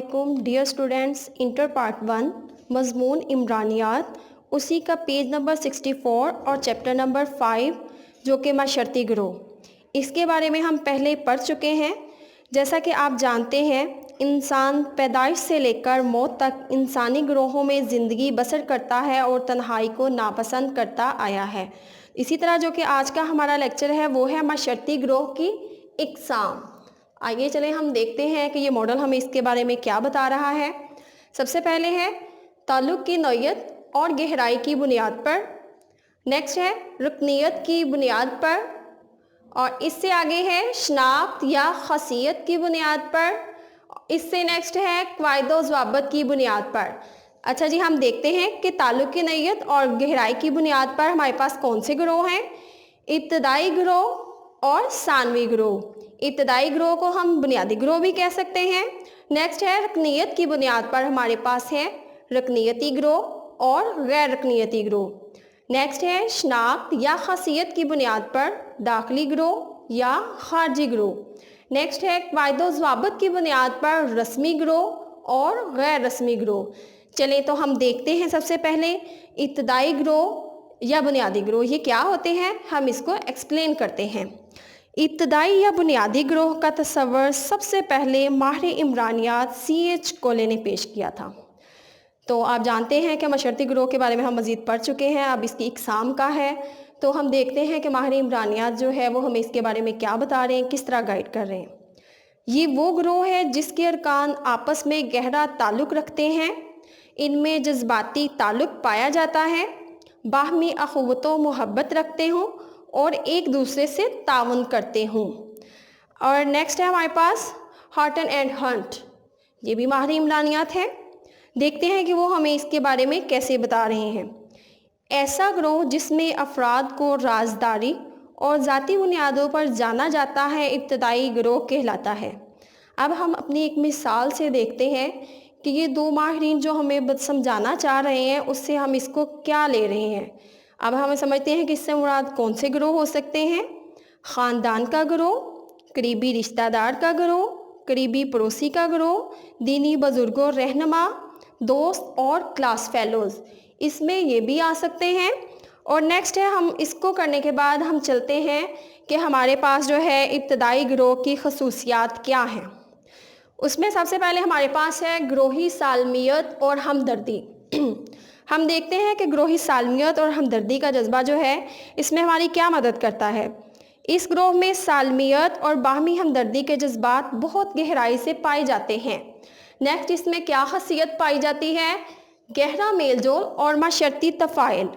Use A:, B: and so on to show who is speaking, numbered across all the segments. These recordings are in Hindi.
A: अस्सलामुअलैकुम डियर स्टूडेंट्स। इंटर पार्ट 1 मज़मून इमरानियात, उसी का पेज नंबर 64 और चैप्टर नंबर 5 जो कि माशरती गिरोह, इसके बारे में हम पहले पढ़ चुके हैं। जैसा कि आप जानते हैं, इंसान पैदाइश से लेकर मौत तक इंसानी गिरोहों में ज़िंदगी बसर करता है और तन्हाई को नापसंद करता आया है। इसी तरह जो कि आज का हमारा लेक्चर है वो है माशरती गिरोह की इक़साम। आइए चलें हम देखते हैं कि ये मॉडल हमें इसके बारे में क्या बता रहा है। सबसे पहले है ताल्लुक़ की नौइयत और गहराई की बुनियाद पर, नेक्स्ट है रुकनीयत की बुनियाद पर, और इससे आगे है शनाख्त या ख़ासियत की बुनियाद पर, इससे नेक्स्ट है क़वाइद ज़वाबित की बुनियाद पर। अच्छा जी, हम देखते हैं कि ताल्लुक़ की नौइयत और गहराई की बुनियाद पर हमारे पास कौन से गिरोह हैं। इब्तदाई गिरोह और सानवी गिरोह। इब्तदाई गिरोह को हम बुनियादी गिरोह भी कह सकते हैं। नेक्स्ट है रुकनीयत की बुनियाद पर हमारे पास है रुकनीयती गिरोह और गैर रुकनीयती गिरोह। नेक्स्ट है शनाख्त या ख़ासियत की बुनियाद पर दाखिली गिरोह या खारजी गिरोह। नेक्स्ट है क़वाइद ज़वाबित की बुनियाद पर रस्मी गिरोह और गैर रस्मी गिरोह। चलें तो हम देखते हैं सबसे पहले इब्तदाई गिरोह या बुनियादी गिरोह ये क्या होते हैं, हम इसको एक्सप्लेन करते हैं। इब्तदाई या बुनियादी गिरोह का तस्वर सबसे पहले माहिर इमरानियात C.H. कोले ने पेश किया था। तो आप जानते हैं कि माशरती गिरोह के बारे में हम मज़ीद पढ़ चुके हैं, अब इसकी इक़साम का है। तो हम देखते हैं कि माहिर इमरानियात जो है वो हमें इसके बारे में क्या बता रहे हैं, किस तरह गाइड कर रहे हैं। ये वो गिरोह है जिसके अरकान आपस में गहरा ताल्लुक़ रखते हैं, इनमें जज्बाती ताल्लुक़ पाया जाता है, बाहमी अख़ुवत व मोहब्बत रखते हों और एक दूसरे से ताउन करते हों। और नेक्स्ट है हमारे पास हॉटन एंड हंट, ये भी माहिर इमरानियात है। देखते हैं कि वो हमें इसके बारे में कैसे बता रहे हैं। ऐसा गिरोह जिसमें अफराद को राजदारी और ज़ाती बुनियादों पर जाना जाता है इब्तदाई गिरोह कहलाता है। अब हम अपनी एक मिसाल से देखते हैं कि ये दो माहिरीन जो हमें समझाना चाह रहे हैं उससे हम इसको क्या ले रहे हैं। अब हमें समझते हैं कि इससे मुराद कौन से गिरोह हो सकते हैं। ख़ानदान का गिरोह, करीबी रिश्तेदार का गिरोह, करीबी पड़ोसी का गिरोह, दीनी बुज़ुर्गों रहनुमा, दोस्त और क्लास फेलोज़, इसमें ये भी आ सकते हैं। और नेक्स्ट है, हम इसको करने के बाद हम चलते हैं कि हमारे पास जो है इब्तदाई गिरोह की खसूसियात क्या हैं। उसमें सबसे पहले हमारे पास है गिरोही सालमियत और हमदर्दी। हम देखते हैं कि गिरोही सालमियत और हमदर्दी का जज्बा जो है इसमें हमारी क्या मदद करता है। इस गिरोह में सालमियत और बाहमी हमदर्दी के जज्बात बहुत गहराई से पाए जाते हैं। नेक्स्ट इसमें क्या खासियत पाई जाती है, गहरा मेलजोल और माशरती तफ़ाइल,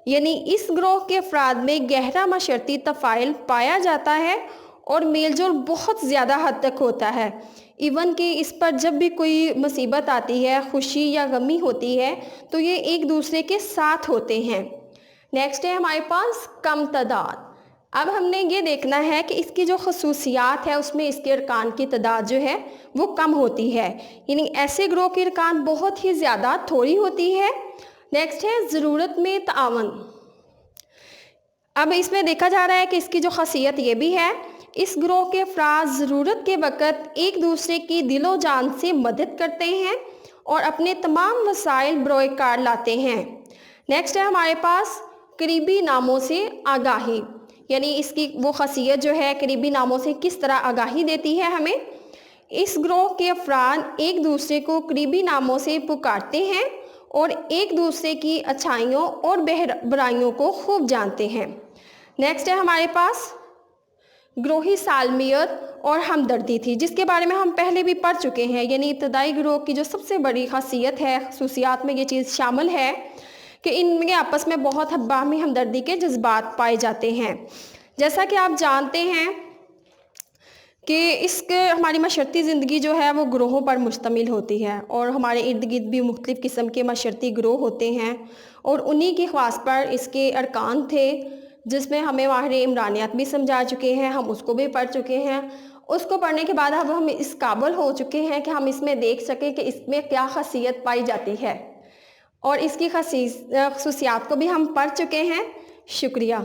A: यानी इस गिरोह के अफराद में गहरा माशरती तफ़ाइल पाया जाता है और मेलजोल बहुत ज़्यादा हद तक होता है। इवन कि इस पर जब भी कोई मुसीबत आती है, खुशी या गमी होती है, तो ये एक दूसरे के साथ होते हैं। नेक्स्ट है हमारे पास कम तादाद। अब हमने ये देखना है कि इसकी जो खसूसियात है उसमें इसके अरकान की तादाद जो है वो कम होती है, यानी ऐसे गिरोह के अरकान बहुत ही ज़्यादा थोड़ी होती है। नेक्स्ट है ज़रूरत में तावन। अब इसमें देखा जा रहा है कि इसकी जो खासियत ये भी है, इस गिरोह के अफराद ज़रूरत के वक़्त एक दूसरे की दिलो जान से मदद करते हैं और अपने तमाम वसाइल बरोए कार लाते हैं। नेक्स्ट है हमारे पास करीबी नामों से आगाही, यानी इसकी वो खासियत जो है करीबी नामों से किस तरह आगाही देती है हमें। इस गिरोह के अफराद एक दूसरे को करीबी नामों से पुकारते हैं और एक दूसरे की अच्छाइयों और बुराइयों को खूब जानते हैं। नेक्स्ट है हमारे पास गिरोही सालमियत और हमदर्दी थी, जिसके बारे में हम पहले भी पढ़ चुके हैं। यानी इब्तदाई गिरोह की जो सबसे बड़ी खासियत है, खसूसियात में ये चीज़ शामिल है कि इनमें आपस में बहुत बाहमी हमदर्दी के जज्बात पाए जाते हैं। जैसा कि आप जानते हैं कि इसके हमारी माशरती ज़िंदगी जो है वो गिरोहों पर मुश्तमिल होती है और हमारे इर्द गिर्द भी मुख्तलिफ़ किस्म के माशरती गिरोह होते हैं और उन्हीं की ख्वास पर इसके अरकान थे, जिसमें हमें माहिर इमरानियात भी समझा चुके हैं, हम उसको भी पढ़ चुके हैं। उसको पढ़ने के बाद अब हम इस काबिल हो चुके हैं कि हम इसमें देख सकें कि इसमें क्या खासियत पाई जाती है और इसकी खसूसियात को भी हम पढ़ चुके हैं। शुक्रिया।